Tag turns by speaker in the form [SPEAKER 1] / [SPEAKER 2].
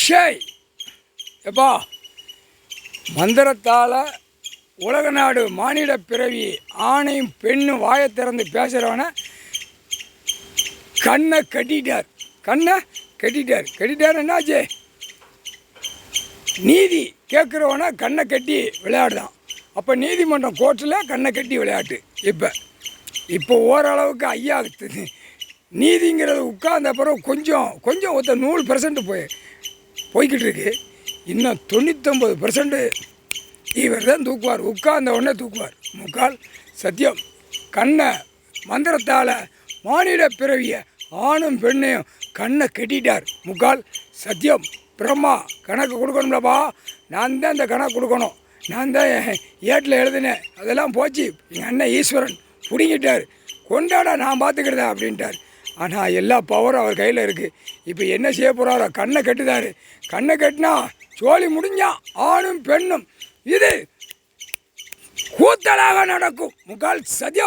[SPEAKER 1] ஷேய் எப்பா மந்திரத்தால் உலக நாடு மானிட பிறவி ஆணையும் பெண்ணும் வாயை திறந்து பேசுகிறவனை கண்ணை கட்டிட்டார் என்னாச்சு? நீதி கேட்குறவனை கண்ணை கட்டி விளையாடுதான். அப்போ நீதிமன்றம் கோர்ட்டில் கண்ணை கட்டி விளையாட்டு. இப்போ ஓரளவுக்கு ஐயா நீதிங்கிறது உட்கார்ந்த அப்புறம் கொஞ்சம் ஒருத்த 100% போய்கிட்டு இருக்கு. இன்னும் 99% இவர் தான் தூக்குவார். உட்கார்ந்த உடனே தூக்குவார். முக்கால் சத்தியம். கண்ணை மந்திரத்தால் மானிட பிறவிய ஆணும் பெண்ணையும் கண்ணை கட்டிட்டார். முக்கால் சத்தியம். பிரம்மா கணக்கு கொடுக்கணும்லப்பா, நான் தான் இந்த கணக்கு கொடுக்கணும், நான் தான் ஏட்டில் எழுதினேன், அதெல்லாம் போச்சு, எங்கள் அண்ணன் ஈஸ்வரன் பிடிங்கிட்டார், கொண்டாடா நான் பார்த்துக்கிட்டதா அப்படின்ட்டார். ஆனால் எல்லா பவரும் அவர் கையில் இருக்குது. இப்போ என்ன செய்ய போகிறாரோ? கண்ணை கட்டுதார். கண்ணை கட்டினா சோழி முடிஞ்சான். ஆணும் பெண்ணும் இது கூத்தலாக நடக்கும். முக்கால் சத்தியம்.